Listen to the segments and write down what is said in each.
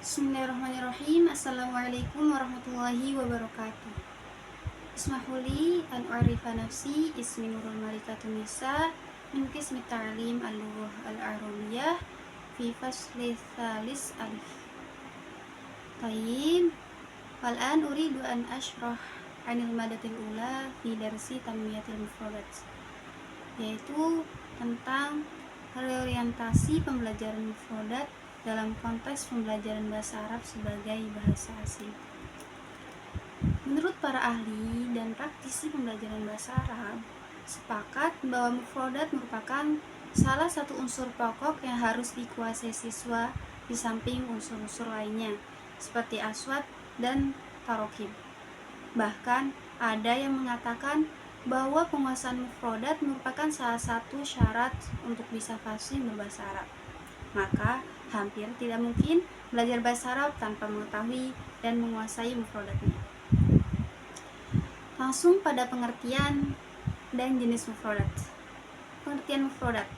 Bismillahirrahmanirrahim. Assalamualaikum warahmatullahi wabarakatuh. Ismahuli an u'arifa nafsi ismi Nurul Marikatun Nisa min qismi ta'lim al-lughah al-arabiyah fi fasli thalis alif. Tayyib. Wal'an uridu an ashrah anil madatil ula fi darsi tanmiyatil mufradat, yaitu tentang reorientasi pembelajaran mufradat dalam konteks pembelajaran bahasa Arab sebagai bahasa asing. Menurut para ahli dan praktisi pembelajaran bahasa Arab, sepakat bahwa mufradat merupakan salah satu unsur pokok yang harus dikuasai siswa di samping unsur-unsur lainnya seperti aswat dan tarokib. Bahkan ada yang mengatakan bahwa penguasaan mufradat merupakan salah satu syarat untuk bisa fasih berbahasa Arab. Maka hampir tidak mungkin belajar bahasa Arab tanpa mengetahui dan menguasai mufradatnya. Langsung pada pengertian dan jenis mufradat. Pengertian mufradat.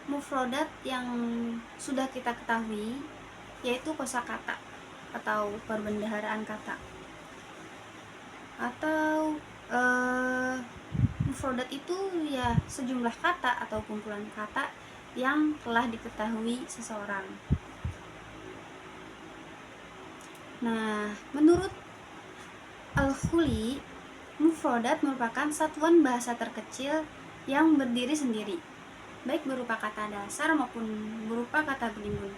Mufradat yang sudah kita ketahui yaitu kosakata atau perbendaharaan kata. Atau mufradat itu ya sejumlah kata atau kumpulan kata yang telah diketahui seseorang. Nah, menurut Al-Khuli, mufradat merupakan satuan bahasa terkecil yang berdiri sendiri, baik berupa kata dasar maupun berupa kata berimbun.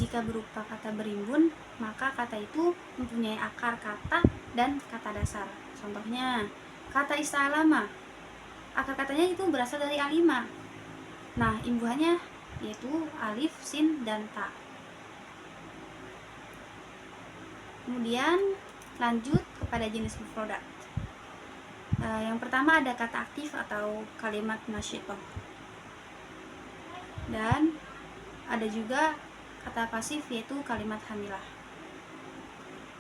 Jika berupa kata berimbun, maka kata itu mempunyai akar kata dan kata dasar. Contohnya, kata istalama, akar katanya itu berasal dari alima. Nah, imbuhannya yaitu alif, sin, dan ta. Kemudian lanjut kepada jenis mufradat. Yang pertama ada kata aktif atau kalimat nasyithah. Dan ada juga kata pasif yaitu kalimat hamilah.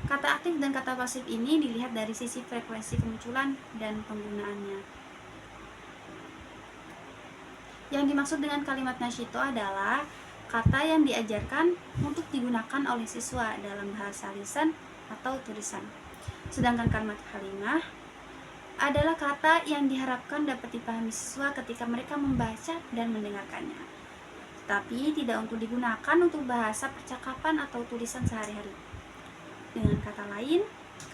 Kata aktif dan kata pasif ini dilihat dari sisi frekuensi kemunculan dan penggunaannya. Yang dimaksud dengan kalimat nasyithah adalah kata yang diajarkan untuk digunakan oleh siswa dalam bahasa lisan atau tulisan. Sedangkan kalimat halimah adalah kata yang diharapkan dapat dipahami siswa ketika mereka membaca dan mendengarkannya, tapi tidak untuk digunakan untuk bahasa percakapan atau tulisan sehari-hari. Dengan kata lain,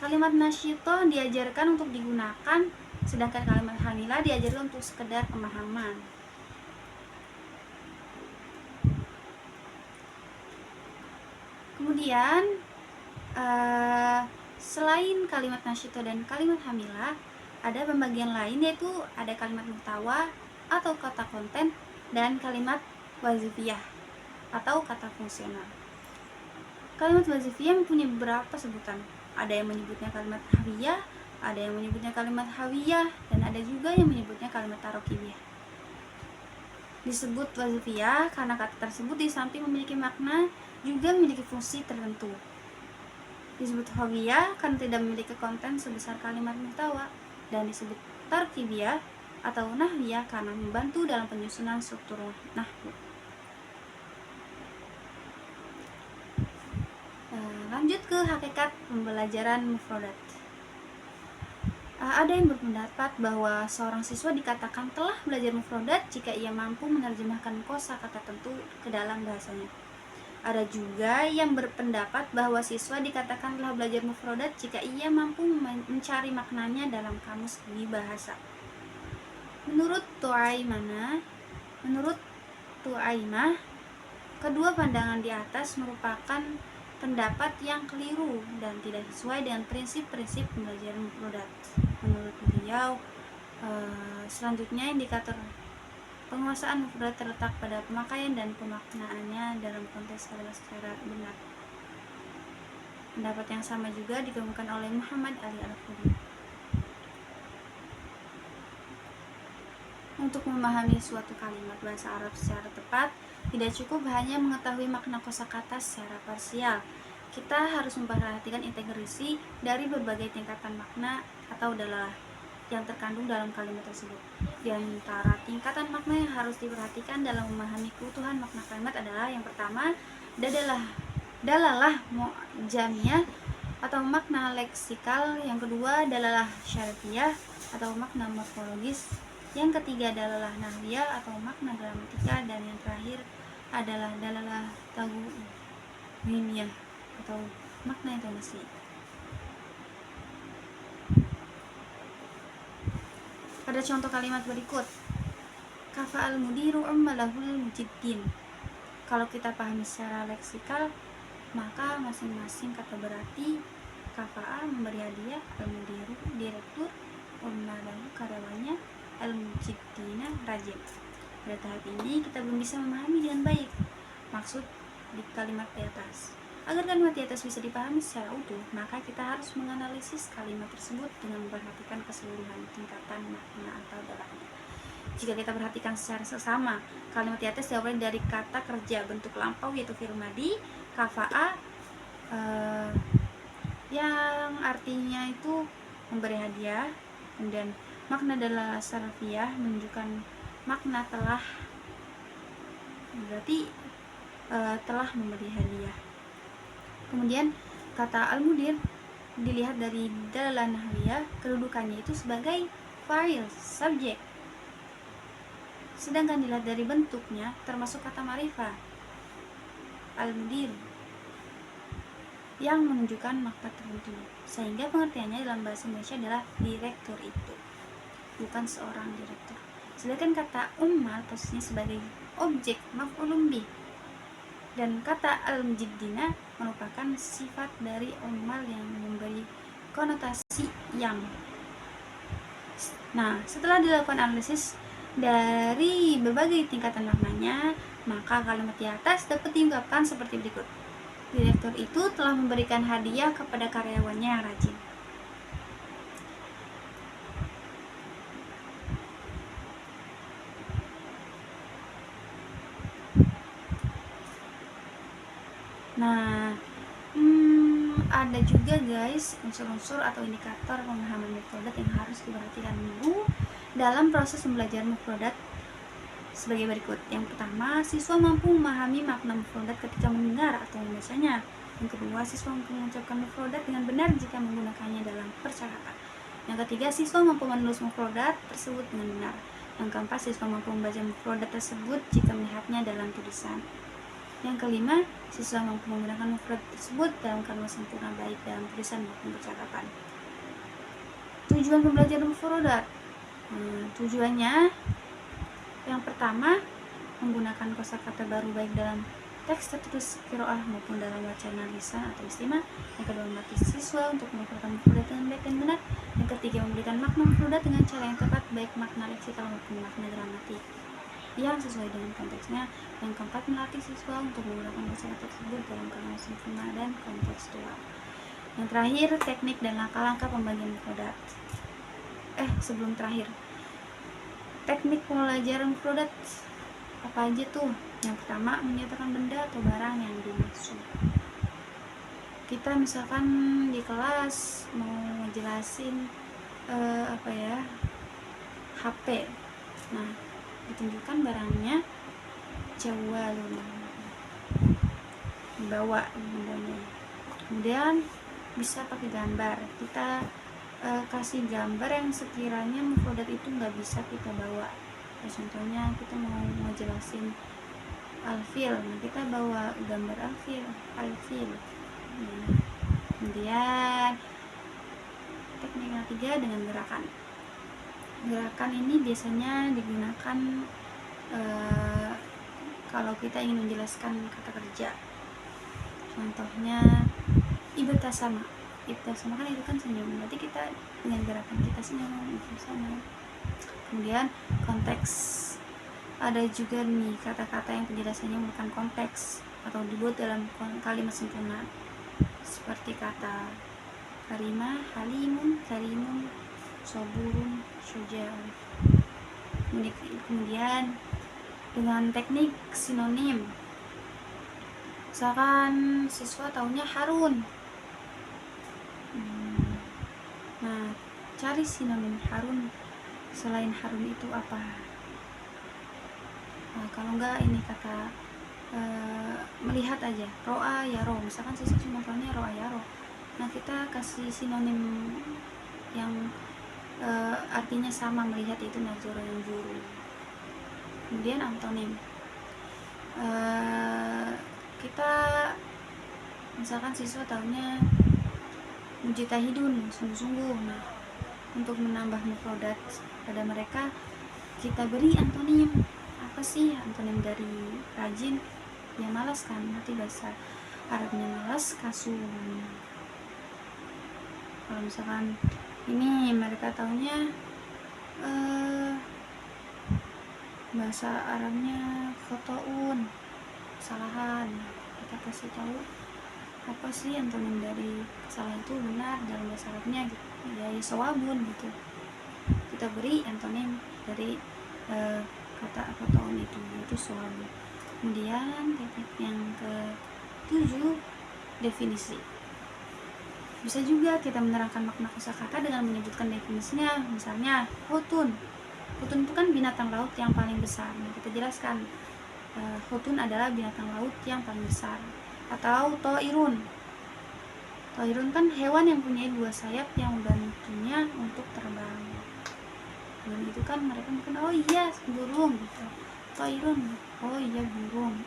kalimat nasyithah diajarkan untuk digunakan, sedangkan kalimat hamilah diajarkan untuk sekedar pemahaman. Kemudian selain kalimat nasyithah dan kalimat hamilah, ada pembagian lain yaitu ada kalimat muhtawa atau kata konten dan kalimat wazifiyah atau kata fungsional. Kalimat wazifiyah mempunyai beberapa sebutan. Ada yang menyebutnya kalimat hawiyah, ada yang menyebutnya kalimat hawiyah, dan ada juga yang menyebutnya kalimat tarokibiyah. Disebut wazifiyah karena kata tersebut di samping memiliki makna juga memiliki fungsi tertentu. Disebut hawiyah karena tidak memiliki konten sebesar kalimat muhtawa, dan disebut tarkibiyah atau nahwiyah karena membantu dalam penyusunan struktur nahwu. Lanjut ke hakikat pembelajaran mufradat. Ada yang berpendapat bahwa seorang siswa dikatakan telah belajar mufradat jika ia mampu menerjemahkan kosakata tertentu ke dalam bahasanya. Ada juga yang berpendapat bahwa siswa dikatakan telah belajar mufradat jika ia mampu mencari maknanya dalam kamus seni bahasa. Menurut Tu'aimah, kedua pandangan di atas merupakan pendapat yang keliru dan tidak sesuai dengan prinsip-prinsip pembelajaran mufradat. Menurut beliau, selanjutnya indikator penguasaan mufradat terletak pada pemakaian dan pemaknaannya dalam konteks kalimat secara benar. Pendapat yang sama juga dikemukakan oleh Muhammad Ali Al-Khuli. Untuk memahami suatu kalimat bahasa Arab secara tepat, tidak cukup hanya mengetahui makna kosakata secara parsial. Kita harus memperhatikan integrasi dari berbagai tingkatan makna atau dalalah yang terkandung dalam kalimat tersebut. Di antara tingkatan makna yang harus diperhatikan dalam memahami keutuhan makna kalimat adalah yang pertama, adalah dalalah mu'jamiyah atau makna leksikal, yang kedua dalalah syartiyah atau makna morfologis, yang ketiga dalalah nahwiyah atau makna gramatika, dan yang terakhir adalah dalalah tauhimiyah atau makna intonasi. Pada contoh kalimat berikut, kafa al-mudiru ummalahul mujiddin. Kalau kita pahami secara leksikal, maka masing-masing kata berarti. Kafa'a memberi hadiah, al-mudiru direktur, ummalahu karyawannya, al-mujiddina rajin. Pada tahap ini kita belum bisa memahami dengan baik maksud di kalimat di atas. Agar kalimat di atas bisa dipahami secara utuh, maka kita harus menganalisis kalimat tersebut dengan memperhatikan keseluruhan tingkatan makna atau dalahnya. Jika kita perhatikan secara seksama, kalimat di atas diawali dari kata kerja bentuk lampau yaitu fi'il madhi, kafa'a, yang artinya itu memberi hadiah, kemudian makna dalalah syarfiyah menunjukkan makna telah, berarti telah memberi hadiah. Kemudian kata al-mudir dilihat dari dalalah nahwiyah, kedudukannya itu sebagai fa'il, subjek. Sedangkan dilihat dari bentuknya termasuk kata ma'rifah, al-mudir, yang menunjukkan makna tertentu, sehingga pengertiannya dalam bahasa Indonesia adalah direktur itu, bukan seorang direktur. Sedangkan kata ummal posisinya sebagai objek maf'ulun bih, dan kata al-mujiddina merupakan sifat dari ummal yang memberi konotasi yang. Nah, setelah dilakukan analisis dari berbagai tingkatan maknanya, maka kalimat di atas dapat diungkapkan seperti berikut. Direktur itu telah memberikan hadiah kepada karyawannya yang rajin. Nah, ada juga guys unsur-unsur atau indikator pemahaman mufradat yang harus diperhatikan dulu dalam proses pembelajaran mufradat sebagai berikut. Yang pertama, siswa mampu memahami makna mufradat ketika mendengar atau membacanya. Yang kedua, siswa mampu mengucapkan mufradat dengan benar jika menggunakannya dalam percakapan. Yang ketiga, siswa mampu menulis mufradat tersebut dengan benar. Yang keempat, siswa mampu membaca mufradat tersebut jika melihatnya dalam tulisan. Yang kelima, siswa mampu menggunakan mufradat tersebut dalam kalimat sempurna baik dalam tulisan maupun percakapan. Tujuan pembelajaran mufradat. Tujuannya yang pertama, menggunakan kosakata baru baik dalam teks tertulis qiraah maupun dalam wacana lisan atau istimah. Yang kedua, melatih siswa untuk mengumpulkan mufradat dengan baik dan benar. Yang ketiga, memberikan makna mufradat dengan cara yang tepat baik makna leksikal maupun makna gramatik yang sesuai dengan konteksnya. Yang keempat, melatih siswa untuk menggunakan kosakata tersebut dalam kalimat sempurna dan kontekstual. Yang terakhir, teknik dan langkah-langkah pembagian mufradat. Sebelum terakhir, teknik pembelajaran mufradat apa aja tuh? Yang pertama, menyatakan benda atau barang yang dimaksud. Kita misalkan di kelas mau ngejelasin HP. Nah, ditunjukkan barangnya jawalun, dibawa bendanya. Kemudian bisa pakai gambar. Kita kasih gambar yang sekiranya mufradat itu nggak bisa kita bawa. Contohnya kita mau ngejelasin alfil, nah kita bawa gambar alfil. Nah, kemudian teknik yang ketiga dengan gerakan. Gerakan ini biasanya digunakan kalau kita ingin menjelaskan kata kerja. Contohnya ibtasama. Ibtasama kan itu kan senyum, berarti kita dengan gerakan kita senyum, ibtasama. Kemudian konteks, ada juga nih kata-kata yang penjelasannya bukan konteks atau dibuat dalam kalimat sempurna, seperti kata karimah, halimun, karimun, soburun, syuja'un. Kemudian dengan teknik sinonim, misalkan siswa taunya Harun. Nah, cari sinonim Harun selain Harun itu apa? Nah, kalau enggak ini kata melihat aja, ro'a yaro, misalkan siswa cuma tahunya ro'a yaro, nah kita kasih sinonim yang artinya sama, melihat, itu nazoro yang juru. Kemudian antonim, kita misalkan siswa tahunya mujtahidun, sungguh-sungguh. Nah, untuk menambah mufradat pada mereka, kita beri antonim. Apa sih antonim dari rajin? Ya malas kan, nanti bahasa Arabnya malas, kasul. Kalau misalkan ini mereka tahunya bahasa Arabnya khotoun, kesalahan, kita kasih tahu apa sih antonim dari kesalahan itu benar dalam bahasa Arabnya gitu. Ya sawabun gitu, kita beri antonim dari kata khotoun itu, yaitu sawabun. Kemudian teknik yang ke-7, definisi. Bisa juga kita menerangkan makna kosakata dengan menyebutkan definisinya. Misalnya hutun itu kan binatang laut yang paling besar. Nah, kita jelaskan hutun adalah binatang laut yang paling besar. Atau toirun kan hewan yang punya 2 sayap yang membantunya untuk terbang. Dan itu kan mereka mungkin, oh iya burung gitu. Toirun, oh iya burung.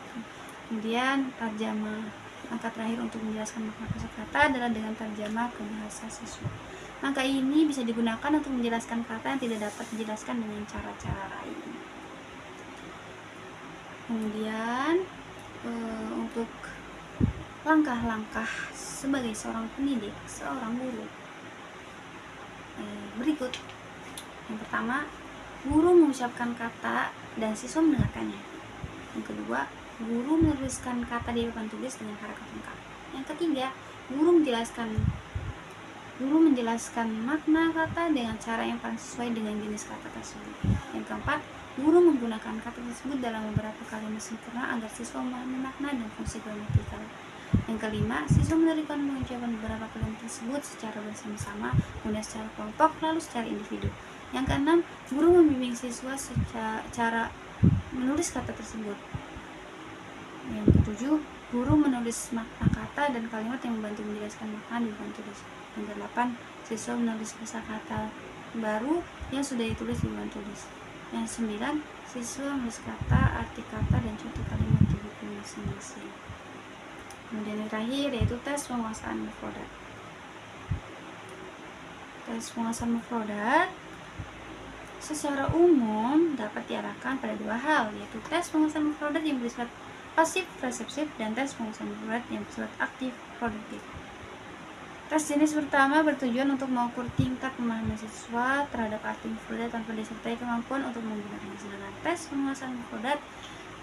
Kemudian tarjamah, angka terakhir untuk menjelaskan makna kosakata adalah dengan tarjamah ke bahasa siswa. Angka ini bisa digunakan untuk menjelaskan kata yang tidak dapat dijelaskan dengan cara-cara lain. Kemudian untuk langkah-langkah sebagai seorang pendidik, seorang guru, berikut. Yang pertama, guru mengucapkan kata dan siswa mendengarkannya. Yang kedua, guru menuliskan kata di papan tulis dengan harakat lengkap. Yang ketiga, guru menjelaskan makna kata dengan cara yang paling sesuai dengan jenis kata tersebut. Yang keempat, guru menggunakan kata tersebut dalam beberapa kalimat sempurna agar siswa memahami makna dan fungsi gramatikal. Yang kelima, siswa menerima mengucapkan beberapa kalimat tersebut secara bersama-sama, kemudian secara kelompok, lalu secara individu. Yang keenam, guru membimbing siswa secara menulis kata tersebut. Yang ketujuh, guru menulis makna kata dan kalimat yang membantu menjelaskan makna di papan tulis. Yang kedelapan, siswa menulis kosakata baru yang sudah ditulis di papan tulis. Yang sembilan, siswa menulis kata, arti kata, dan contoh kalimat di buku masing-masing. Kemudian yang terakhir yaitu tes penguasaan mufradat. Tes penguasaan mufradat secara umum dapat diarahkan pada 2 hal, yaitu tes penguasaan mufradat yang bersifat pasif reseptif dan tes penguasaan mufradat yang bersifat aktif produktif. Tes jenis pertama bertujuan untuk mengukur tingkat pemahaman siswa terhadap arti mufradat tanpa disertai kemampuan untuk menggunakannya. Sedangkan tes penguasaan mufradat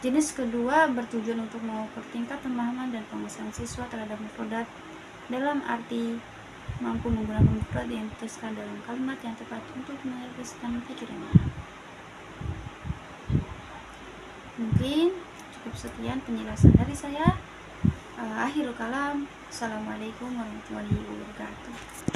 jenis kedua bertujuan untuk mengukur tingkat pemahaman dan penguasaan siswa terhadap mufradat dalam arti mampu menggunakan mufrad yang dituliskan dalam kalimat yang tepat untuk meneruskan pikirannya. Mungkin cukup sekian penjelasan dari saya. Akhirul kalam. Assalamualaikum warahmatullahi wabarakatuh.